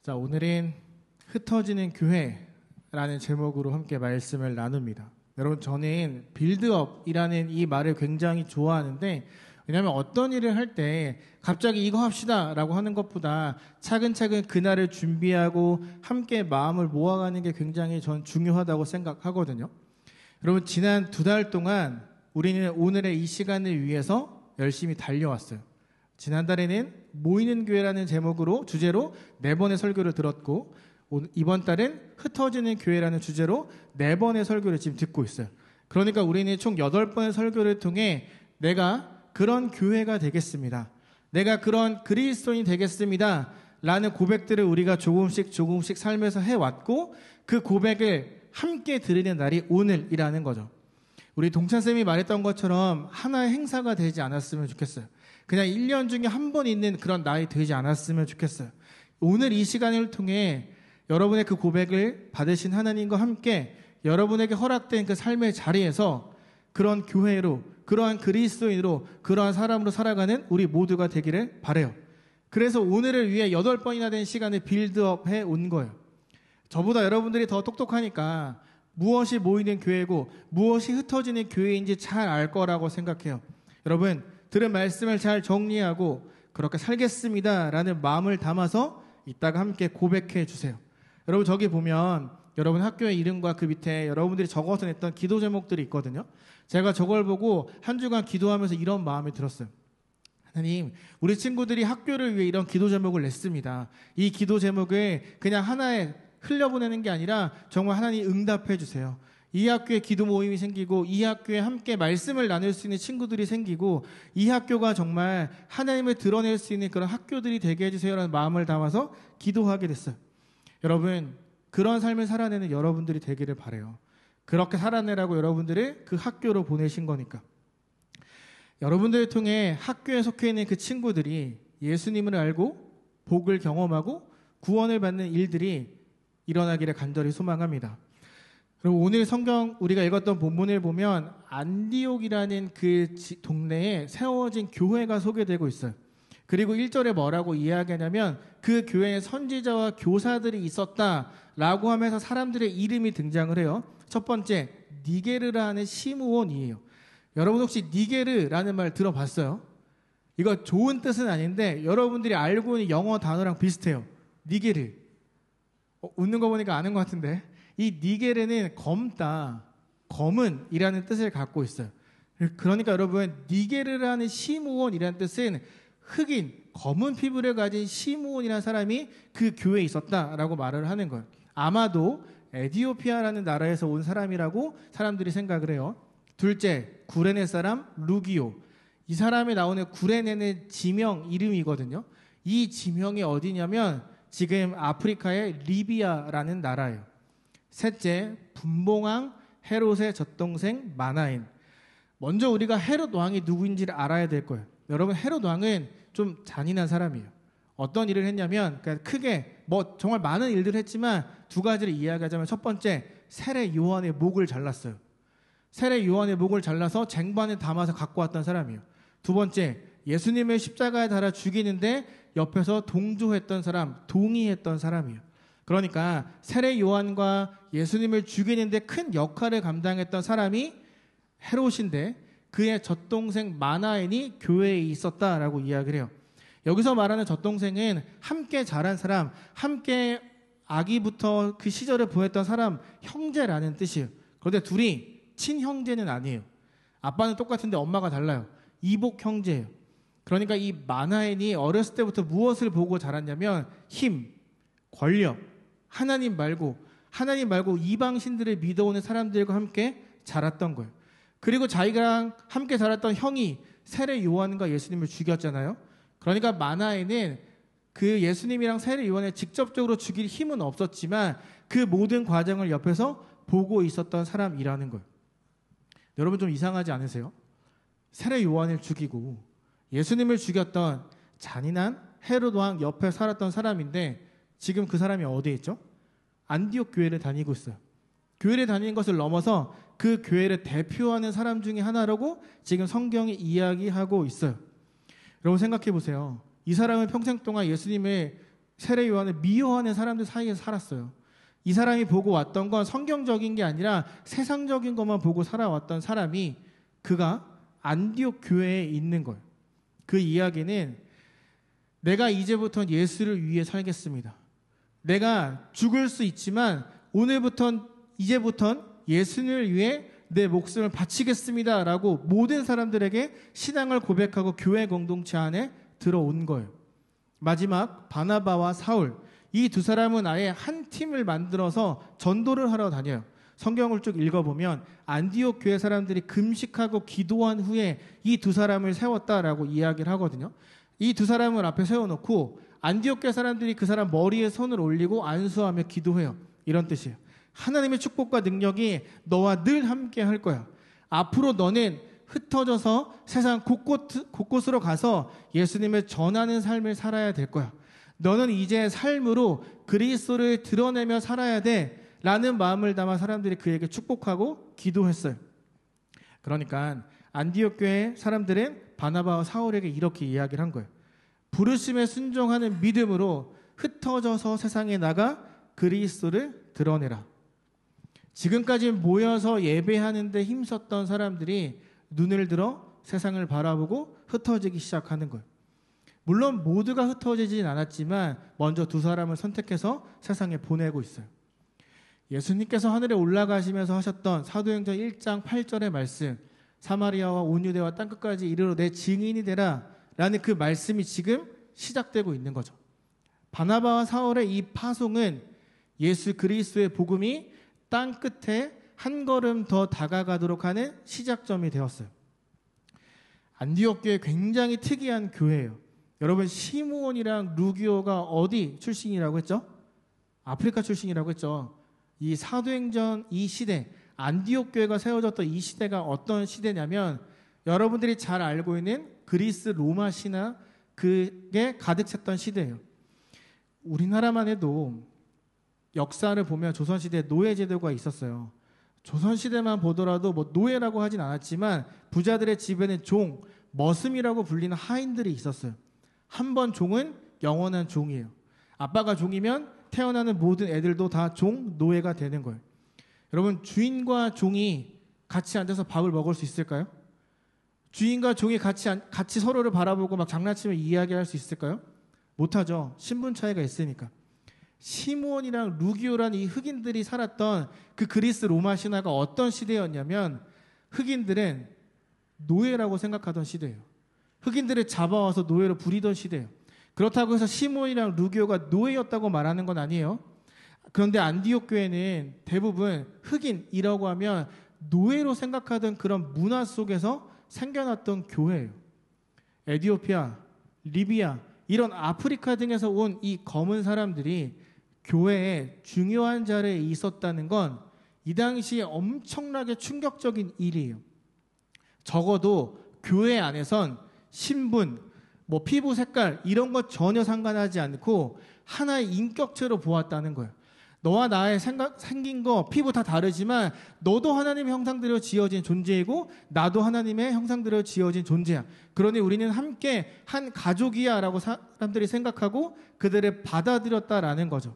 자, 오늘은 흩어지는 교회라는 제목으로 함께 말씀을 나눕니다. 여러분, 저는 빌드업이라는 이 말을 굉장히 좋아하는데, 왜냐하면 어떤 일을 할 때 갑자기 이거 합시다 라고 하는 것보다 차근차근 그날을 준비하고 함께 마음을 모아가는 게 굉장히 전 중요하다고 생각하거든요. 여러분, 지난 2달 동안 우리는 오늘의 이 시간을 위해서 열심히 달려왔어요. 지난달에는 모이는 교회라는 주제로 4번의 설교를 들었고, 이번 달은 흩어지는 교회라는 주제로 4번의 설교를 지금 듣고 있어요. 그러니까 우리는 총 8번의 설교를 통해 내가 그런 교회가 되겠습니다, 내가 그런 그리스도인이 되겠습니다 라는 고백들을 우리가 조금씩 삶에서 해왔고, 그 고백을 함께 드리는 날이 오늘이라는 거죠. 우리 동찬쌤이 말했던 것처럼 하나의 행사가 되지 않았으면 좋겠어요. 그냥 1년 중에 한 번 있는 그런 날이 되지 않았으면 좋겠어요. 오늘 이 시간을 통해 여러분의 그 고백을 받으신 하나님과 함께 여러분에게 허락된 그 삶의 자리에서 그런 교회로, 그러한 그리스도인으로, 그러한 사람으로 살아가는 우리 모두가 되기를 바라요. 그래서 오늘을 위해 8번이나 된 시간을 빌드업 해온 거예요. 저보다 여러분들이 더 똑똑하니까 무엇이 모이는 교회고 무엇이 흩어지는 교회인지 잘 알 거라고 생각해요. 여러분, 들은 말씀을 잘 정리하고 그렇게 살겠습니다 라는 마음을 담아서 이따가 함께 고백해 주세요. 여러분, 저기 보면 여러분 학교의 이름과 그 밑에 여러분들이 적어서 냈던 기도 제목들이 있거든요. 제가 저걸 보고 한 주간 기도하면서 이런 마음이 들었어요. 하나님, 우리 친구들이 학교를 위해 이런 기도 제목을 냈습니다. 이 기도 제목을 그냥 하나에 흘려보내는 게 아니라 정말 하나님 응답해 주세요. 이 학교에 기도 모임이 생기고, 이 학교에 함께 말씀을 나눌 수 있는 친구들이 생기고, 이 학교가 정말 하나님을 드러낼 수 있는 그런 학교들이 되게 해주세요라는 마음을 담아서 기도하게 됐어요. 여러분, 그런 삶을 살아내는 여러분들이 되기를 바라요. 그렇게 살아내라고 여러분들을 그 학교로 보내신 거니까. 여러분들을 통해 학교에 속해 있는 그 친구들이 예수님을 알고 복을 경험하고 구원을 받는 일들이 일어나기를 간절히 소망합니다. 그리고 오늘 성경 우리가 읽었던 본문을 보면 안디옥이라는 그 동네에 세워진 교회가 소개되고 있어요. 그리고 1절에 뭐라고 이야기하냐면 그 교회에 선지자와 교사들이 있었다라고 하면서 사람들의 이름이 등장을 해요. 첫 번째, 니게르라는 시므온이에요. 여러분 혹시 니게르라는 말 들어봤어요? 이거 좋은 뜻은 아닌데 여러분들이 알고 있는 영어 단어랑 비슷해요. 니게르. 웃는 거 보니까 아는 것 같은데, 이 니게르는 검다, 검은 이라는 뜻을 갖고 있어요. 그러니까 여러분, 니게르라는 시므온이라는 뜻은 흑인, 검은 피부를 가진 시므온이라는 사람이 그 교회에 있었다라고 말을 하는 거예요. 아마도 에디오피아라는 나라에서 온 사람이라고 사람들이 생각을 해요. 둘째, 구레네 사람 루기오. 이 사람에 나오는 구레네는 지명 이름이거든요. 이 지명이 어디냐면 지금 아프리카의 리비아라는 나라예요. 셋째, 분봉왕 헤롯의 젖동생 마나엔. 먼저 우리가 헤롯 왕이 누구인지를 알아야 될 거예요. 여러분, 헤롯 왕은 좀 잔인한 사람이에요. 어떤 일을 했냐면, 크게 정말 많은 일들을 했지만 2가지를 이야기하자면, 첫 번째, 세례 요한의 목을 잘랐어요. 세례 요한의 목을 잘라서 쟁반에 담아서 갖고 왔던 사람이에요. 2번째, 예수님을 십자가에 달아 죽이는데 옆에서 동조했던 사람, 동의했던 사람이에요. 그러니까 세례 요한과 예수님을 죽이는데 큰 역할을 감당했던 사람이 헤롯인데, 그의 젖동생 마나엔이 교회에 있었다라고 이야기를 해요. 여기서 말하는 젖동생은 함께 자란 사람, 함께 아기부터 그 시절을 보냈던 사람, 형제라는 뜻이에요. 그런데 둘이 친형제는 아니에요. 아빠는 똑같은데 엄마가 달라요. 이복 형제예요. 그러니까 이 마나엔이 어렸을 때부터 무엇을 보고 자랐냐면 힘, 권력, 하나님 말고 이방 신들을 믿어오는 사람들과 함께 자랐던 거예요. 그리고 자기랑 함께 자랐던 형이 세례 요한과 예수님을 죽였잖아요. 그러니까 마나엔은 그 예수님이랑 세례 요한을 직접적으로 죽일 힘은 없었지만 그 모든 과정을 옆에서 보고 있었던 사람이라는 거예요. 여러분, 좀 이상하지 않으세요? 세례 요한을 죽이고 예수님을 죽였던 잔인한 헤롯 왕 옆에 살았던 사람인데, 지금 그 사람이 어디에 있죠? 안디옥 교회를 다니고 있어요. 교회를 다니는 것을 넘어서 그 교회를 대표하는 사람 중에 하나라고 지금 성경이 이야기하고 있어요. 여러분, 생각해 보세요. 이 사람은 평생 동안 예수님을 세례 요한을 미워하는 사람들 사이에서 살았어요. 이 사람이 보고 왔던 건 성경적인 게 아니라 세상적인 것만 보고 살아왔던 사람이 그가 안디옥 교회에 있는 거예요. 그 이야기는 내가 이제부터 예수를 위해 살겠습니다. 내가 죽을 수 있지만 이제부턴 예수를 위해 내 목숨을 바치겠습니다 라고 모든 사람들에게 신앙을 고백하고 교회 공동체 안에 들어온 거예요. 마지막 바나바와 사울, 이 두 사람은 아예 한 팀을 만들어서 전도를 하러 다녀요. 성경을 쭉 읽어보면 안디옥 교회 사람들이 금식하고 기도한 후에 이 두 사람을 세웠다라고 이야기를 하거든요. 이 두 사람을 앞에 세워놓고 안디옥 교회 사람들이 그 사람 머리에 손을 올리고 안수하며 기도해요. 이런 뜻이에요. 하나님의 축복과 능력이 너와 늘 함께 할 거야. 앞으로 너는 흩어져서 세상 곳곳으로 가서 예수님을 전하는 삶을 살아야 될 거야. 너는 이제 삶으로 그리스도를 드러내며 살아야 돼 라는 마음을 담아 사람들이 그에게 축복하고 기도했어요. 그러니까 안디옥 교회 사람들은 바나바와 사울에게 이렇게 이야기를 한 거예요. 부르심에 순종하는 믿음으로 흩어져서 세상에 나가 그리스도를 드러내라. 지금까지 모여서 예배하는 데 힘썼던 사람들이 눈을 들어 세상을 바라보고 흩어지기 시작하는 거예요. 물론 모두가 흩어지진 않았지만 먼저 두 사람을 선택해서 세상에 보내고 있어요. 예수님께서 하늘에 올라가시면서 하셨던 사도행전 1장 8절의 말씀, 사마리아와 온 유대와 땅끝까지 이르러 내 증인이 되라 라는 그 말씀이 지금 시작되고 있는 거죠. 바나바와 사울의 이 파송은 예수 그리스도의 복음이 땅끝에 한 걸음 더 다가가도록 하는 시작점이 되었어요. 안디옥 교회 굉장히 특이한 교회예요. 여러분, 시므온이랑 루기오가 어디 출신이라고 했죠? 아프리카 출신이라고 했죠. 이 사도행전 이 시대, 안디옥 교회가 세워졌던 이 시대가 어떤 시대냐면 여러분들이 잘 알고 있는 그리스 로마 신화 그게 가득 찼던 시대예요. 우리나라만 해도 역사를 보면 조선시대에 노예제도가 있었어요. 조선시대만 보더라도 뭐 노예라고 하진 않았지만 부자들의 집에는 종, 머슴이라고 불리는 하인들이 있었어요. 한 번 종은 영원한 종이에요. 아빠가 종이면 태어나는 모든 애들도 다 종, 노예가 되는 거예요. 여러분, 주인과 종이 같이 앉아서 밥을 먹을 수 있을까요? 주인과 종이 같이 서로를 바라보고 막 장난치며 이야기할 수 있을까요? 못하죠. 신분 차이가 있으니까. 시므온이랑 루기오라는 이 흑인들이 살았던 그 그리스 로마 신화가 어떤 시대였냐면 흑인들은 노예라고 생각하던 시대예요. 흑인들을 잡아와서 노예로 부리던 시대예요. 그렇다고 해서 시므온이랑 루기오가 노예였다고 말하는 건 아니에요. 그런데 안디옥 교회는 대부분 흑인이라고 하면 노예로 생각하던 그런 문화 속에서 생겨났던 교회예요. 에티오피아, 리비아 이런 아프리카 등에서 온 이 검은 사람들이 교회에 중요한 자리에 있었다는 건 이 당시에 엄청나게 충격적인 일이에요. 적어도 교회 안에선 신분, 뭐 피부 색깔 이런 것 전혀 상관하지 않고 하나의 인격체로 보았다는 거예요. 너와 나의 생긴 거 피부 다 다르지만 너도 하나님의 형상대로 지어진 존재이고 나도 하나님의 형상대로 지어진 존재야. 그러니 우리는 함께 한 가족이야 라고 사람들이 생각하고 그들을 받아들였다라는 거죠.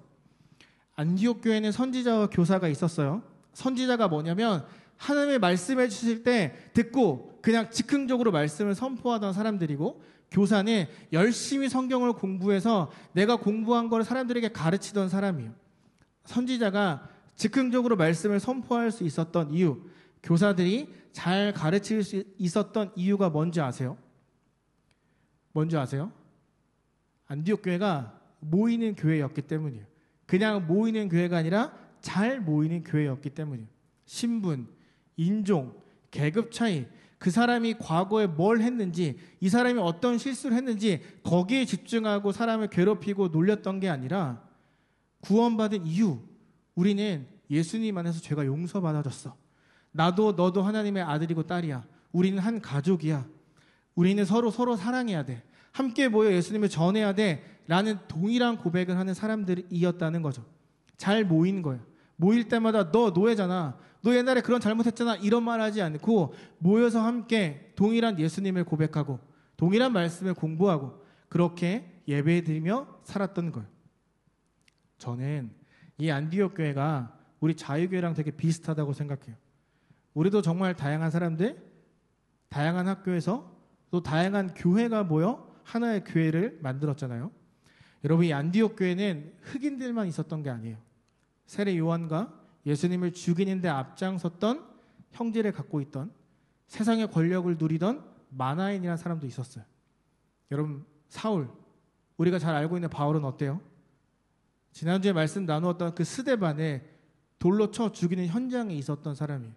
안디옥 교회는 선지자와 교사가 있었어요. 선지자가 뭐냐면 하나님의 말씀해 주실 때 듣고 그냥 즉흥적으로 말씀을 선포하던 사람들이고, 교사는 열심히 성경을 공부해서 내가 공부한 걸 사람들에게 가르치던 사람이에요. 선지자가 즉흥적으로 말씀을 선포할 수 있었던 이유, 교사들이 잘 가르칠 수 있었던 이유가 뭔지 아세요? 뭔지 아세요? 안디옥 교회가 모이는 교회였기 때문이에요. 그냥 모이는 교회가 아니라 잘 모이는 교회였기 때문이에요. 신분, 인종, 계급 차이, 그 사람이 과거에 뭘 했는지, 이 사람이 어떤 실수를 했는지 거기에 집중하고 사람을 괴롭히고 놀렸던 게 아니라 구원받은 이유, 우리는 예수님 안에서 죄가 용서받아졌어. 나도 너도 하나님의 아들이고 딸이야. 우리는 한 가족이야. 우리는 서로 사랑해야 돼. 함께 모여 예수님을 전해야 돼. 라는 동일한 고백을 하는 사람들이었다는 거죠. 잘 모인 거예요. 모일 때마다 너 노예잖아. 너 옛날에 그런 잘못했잖아. 이런 말 하지 않고 모여서 함께 동일한 예수님을 고백하고 동일한 말씀을 공부하고 그렇게 예배드리며 살았던 거예요. 저는 이 안디옥 교회가 우리 자유교회랑 되게 비슷하다고 생각해요. 우리도 정말 다양한 사람들, 다양한 학교에서 또 다양한 교회가 모여 하나의 교회를 만들었잖아요. 여러분, 이 안디옥 교회는 흑인들만 있었던 게 아니에요. 세례 요한과 예수님을 죽이는 데 앞장섰던 형제를 갖고 있던, 세상의 권력을 누리던 마나엔이라는 사람도 있었어요. 여러분, 사울, 우리가 잘 알고 있는 바울은 어때요? 지난주에 말씀 나누었던 그 스데반에 돌로 쳐 죽이는 현장에 있었던 사람이에요.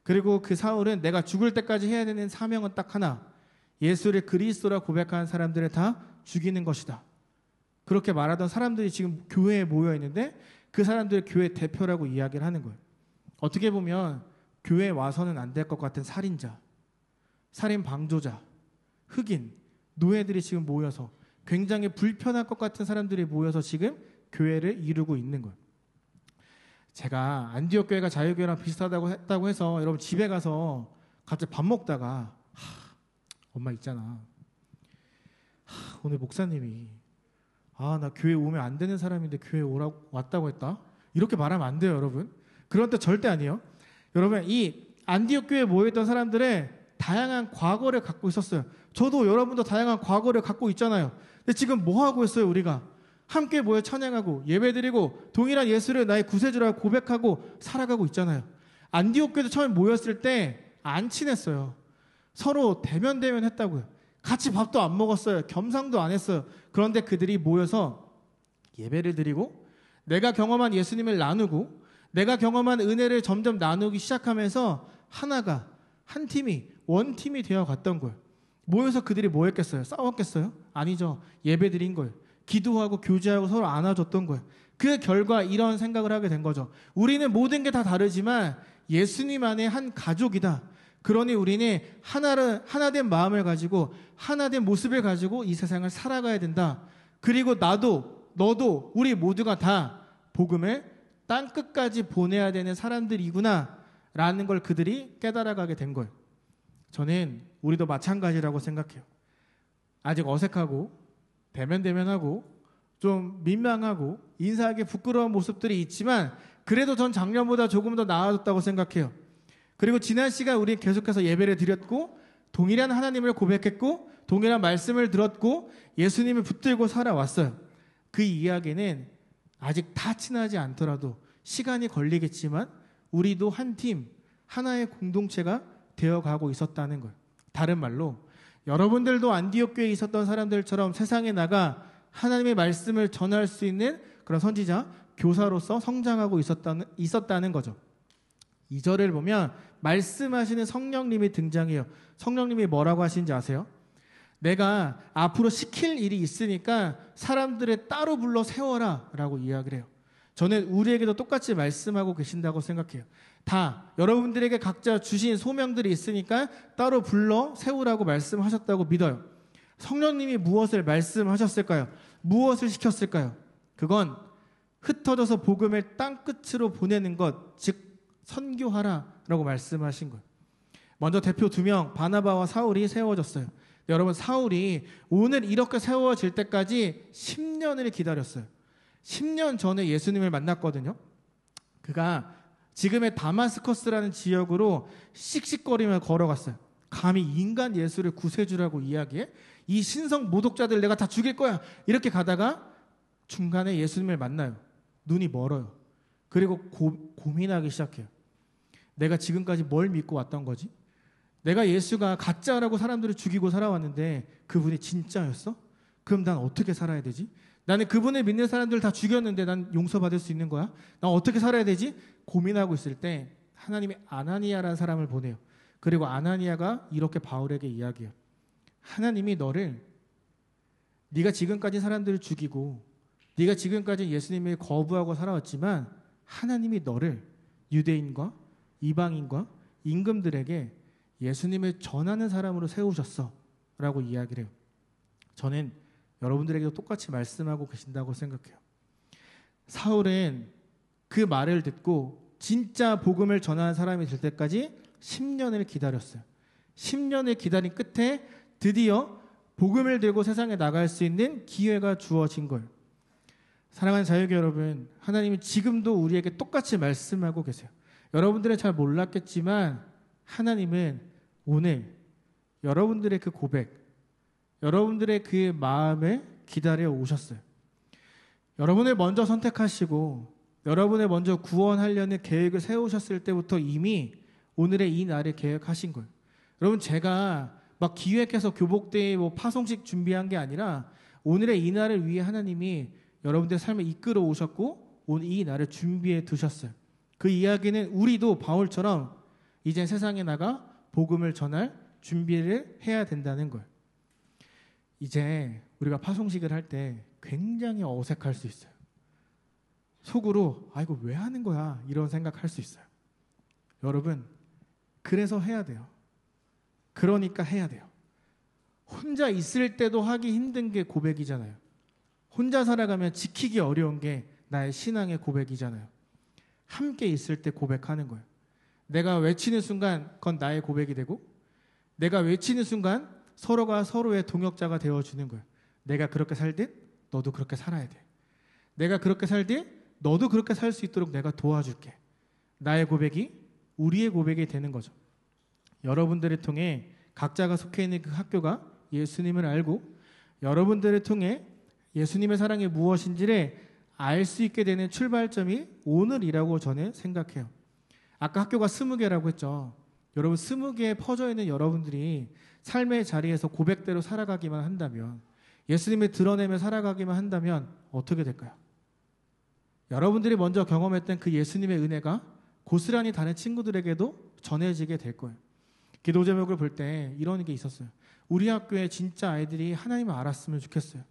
그리고 그 사울은 내가 죽을 때까지 해야 되는 사명은 딱 하나, 예수를 그리스도라 고백하는 사람들을 다 죽이는 것이다. 그렇게 말하던 사람들이 지금 교회에 모여 있는데 그 사람들을 교회 대표라고 이야기를 하는 거예요. 어떻게 보면 교회에 와서는 안 될 것 같은 살인자, 살인 방조자, 흑인, 노예들이 지금 모여서 굉장히 불편할 것 같은 사람들이 모여서 지금 교회를 이루고 있는 거예요. 제가 안디옥 교회가 자유교회랑 비슷하다고 했다고 해서 여러분 집에 가서 갑자기 밥 먹다가 엄마 있잖아, 오늘 목사님이 나 교회 오면 안 되는 사람인데 교회 왔다고 했다, 이렇게 말하면 안 돼요. 여러분, 그런 뜻 절대 아니에요. 여러분, 이 안디옥 교회에 모여있던 사람들의 다양한 과거를 갖고 있었어요. 저도 여러분도 다양한 과거를 갖고 있잖아요. 근데 지금 뭐 하고 있어요? 우리가 함께 모여 찬양하고 예배드리고 동일한 예수를 나의 구세주라고 고백하고 살아가고 있잖아요. 안디옥 교회도 처음에 모였을 때 안 친했어요. 서로 대면 했다고요. 같이 밥도 안 먹었어요. 겸상도 안 했어요. 그런데 그들이 모여서 예배를 드리고 내가 경험한 예수님을 나누고 내가 경험한 은혜를 점점 나누기 시작하면서 하나가, 한 팀이, 원팀이 되어 갔던 거예요. 모여서 그들이 뭐 했겠어요? 싸웠겠어요? 아니죠. 예배 드린 거예요. 기도하고 교제하고 서로 안아줬던 거예요. 그 결과 이런 생각을 하게 된 거죠. 우리는 모든 게 다 다르지만 예수님 안에 한 가족이다. 그러니 우리는 하나된 마음을 가지고 하나된 모습을 가지고 이 세상을 살아가야 된다. 그리고 나도 너도 우리 모두가 다 복음을 땅끝까지 보내야 되는 사람들이구나 라는 걸 그들이 깨달아가게 된 거예요. 저는 우리도 마찬가지라고 생각해요. 아직 어색하고 대면하고 좀 민망하고 인사하기 부끄러운 모습들이 있지만 그래도 전 작년보다 조금 더 나아졌다고 생각해요. 그리고 지난 시간 우리 계속해서 예배를 드렸고 동일한 하나님을 고백했고 동일한 말씀을 들었고 예수님을 붙들고 살아왔어요. 그 이야기는 아직 다 친하지 않더라도 시간이 걸리겠지만 우리도 한 팀, 하나의 공동체가 되어가고 있었다는 거예요. 다른 말로 여러분들도 안디옥 교회에 있었던 사람들처럼 세상에 나가 하나님의 말씀을 전할 수 있는 그런 선지자, 교사로서 성장하고 있었다는 거죠. 2절을 보면 말씀하시는 성령님이 등장해요. 성령님이 뭐라고 하시는지 아세요? 내가 앞으로 시킬 일이 있으니까 사람들을 따로 불러 세워라 라고 이야기를 해요. 저는 우리에게도 똑같이 말씀하고 계신다고 생각해요. 다 여러분들에게 각자 주신 소명들이 있으니까 따로 불러 세우라고 말씀하셨다고 믿어요. 성령님이 무엇을 말씀하셨을까요? 무엇을 시켰을까요? 그건 흩어져서 복음을 땅끝으로 보내는 것, 즉 선교하라라고 말씀하신 거예요. 먼저 대표 2명 바나바와 사울이 세워졌어요. 여러분, 사울이 오늘 이렇게 세워질 때까지 10년을 기다렸어요. 10년 전에 예수님을 만났거든요. 그가 지금의 다마스커스라는 지역으로 씩씩거리며 걸어갔어요. 감히 인간 예수를 구세주라고 이야기해? 이 신성 모독자들 내가 다 죽일 거야. 이렇게 가다가 중간에 예수님을 만나요. 눈이 멀어요. 그리고 고민하기 시작해요. 내가 지금까지 뭘 믿고 왔던 거지? 내가 예수가 가짜라고 사람들을 죽이고 살아왔는데 그분이 진짜였어? 그럼 난 어떻게 살아야 되지? 나는 그분을 믿는 사람들 다 죽였는데 난 용서받을 수 있는 거야? 난 어떻게 살아야 되지? 고민하고 있을 때 하나님이 아나니아라는 사람을 보내요. 그리고 아나니아가 이렇게 바울에게 이야기해요. 하나님이 너를, 네가 지금까지 사람들을 죽이고 네가 지금까지 예수님을 거부하고 살아왔지만 하나님이 너를 유대인과 이방인과 임금들에게 예수님을 전하는 사람으로 세우셨어 라고 이야기를 해요. 저는 여러분들에게도 똑같이 말씀하고 계신다고 생각해요. 사울은 그 말을 듣고 진짜 복음을 전하는 사람이 될 때까지 10년을 기다렸어요. 10년을 기다린 끝에 드디어 복음을 들고 세상에 나갈 수 있는 기회가 주어진 거예요. 사랑하는 자유교 여러분, 하나님은 지금도 우리에게 똑같이 말씀하고 계세요. 여러분들은 잘 몰랐겠지만 하나님은 오늘 여러분들의 그 고백, 여러분들의 그 마음을 기다려 오셨어요. 여러분을 먼저 선택하시고 여러분을 먼저 구원하려는 계획을 세우셨을 때부터 이미 오늘의 이 날을 계획하신 거예요. 여러분, 제가 막 기획해서 교복대회 파송식 준비한 게 아니라 오늘의 이 날을 위해 하나님이 여러분들의 삶을 이끌어 오셨고 오늘 이 날을 준비해 두셨어요. 그 이야기는 우리도 바울처럼 이제 세상에 나가 복음을 전할 준비를 해야 된다는 거예요. 이제 우리가 파송식을 할 때 굉장히 어색할 수 있어요. 속으로 이거 왜 하는 거야? 이런 생각할 수 있어요. 여러분, 그래서 해야 돼요. 그러니까 해야 돼요. 혼자 있을 때도 하기 힘든 게 고백이잖아요. 혼자 살아가면 지키기 어려운 게 나의 신앙의 고백이잖아요. 함께 있을 때 고백하는 거예요. 내가 외치는 순간 그건 나의 고백이 되고, 내가 외치는 순간 서로가 서로의 동역자가 되어주는 거예요. 내가 그렇게 살듯 너도 그렇게 살아야 돼. 내가 그렇게 살듯 너도 그렇게 살 수 있도록 내가 도와줄게. 나의 고백이 우리의 고백이 되는 거죠. 여러분들을 통해 각자가 속해 있는 그 학교가 예수님을 알고 여러분들을 통해 예수님의 사랑이 무엇인지를 알 수 있게 되는 출발점이 오늘이라고 저는 생각해요. 아까 학교가 20개라고 했죠. 여러분, 20개에 퍼져 있는 여러분들이 삶의 자리에서 고백대로 살아가기만 한다면, 예수님을 드러내며 살아가기만 한다면 어떻게 될까요? 여러분들이 먼저 경험했던 그 예수님의 은혜가 고스란히 다른 친구들에게도 전해지게 될 거예요. 기도 제목을 볼 때 이런 게 있었어요. 우리 학교에 진짜 아이들이 하나님을 알았으면 좋겠어요.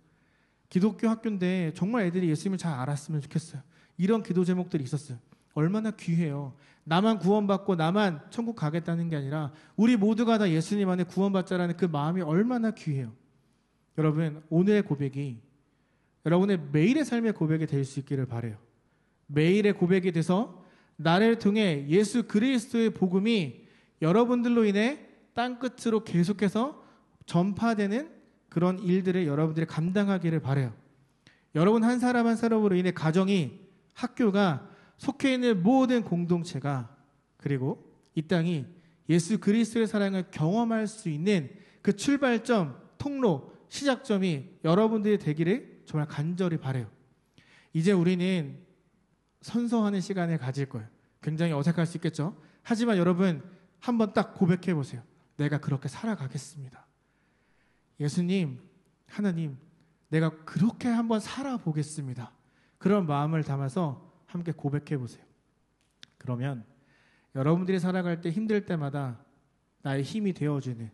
기독교 학교인데 정말 애들이 예수님을 잘 알았으면 좋겠어요. 이런 기도 제목들이 있었어요. 얼마나 귀해요. 나만 구원받고 나만 천국 가겠다는 게 아니라 우리 모두가 다 예수님 안에 구원받자라는 그 마음이 얼마나 귀해요. 여러분, 오늘의 고백이 여러분의 매일의 삶의 고백이 될 수 있기를 바라요. 매일의 고백이 돼서 나를 통해 예수 그리스도의 복음이 여러분들로 인해 땅끝으로 계속해서 전파되는 그런 일들을 여러분들이 감당하기를 바라요. 여러분 한 사람 한 사람으로 인해 가정이, 학교가, 속해 있는 모든 공동체가, 그리고 이 땅이 예수 그리스도의 사랑을 경험할 수 있는 그 출발점, 통로, 시작점이 여러분들이 되기를 정말 간절히 바라요. 이제 우리는 선서하는 시간을 가질 거예요. 굉장히 어색할 수 있겠죠. 하지만 여러분, 한번 딱 고백해 보세요. 내가 그렇게 살아가겠습니다. 예수님, 하나님, 내가 그렇게 한번 살아보겠습니다. 그런 마음을 담아서 함께 고백해 보세요. 그러면 여러분들이 살아갈 때 힘들 때마다 나의 힘이 되어주는,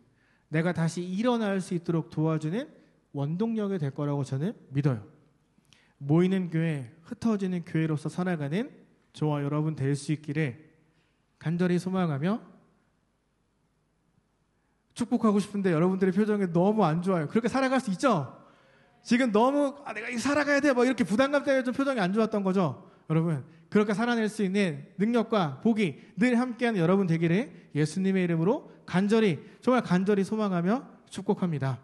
내가 다시 일어날 수 있도록 도와주는 원동력이 될 거라고 저는 믿어요. 모이는 교회, 흩어지는 교회로서 살아가는 저와 여러분 될 수 있기를 간절히 소망하며 축복하고 싶은데 여러분들의 표정이 너무 안 좋아요. 그렇게 살아갈 수 있죠? 지금 너무 내가 살아가야 돼 이렇게 부담감 때문에 좀 표정이 안 좋았던 거죠? 여러분, 그렇게 살아낼 수 있는 능력과 복이 늘 함께하는 여러분 되기를 예수님의 이름으로 간절히, 정말 간절히 소망하며 축복합니다.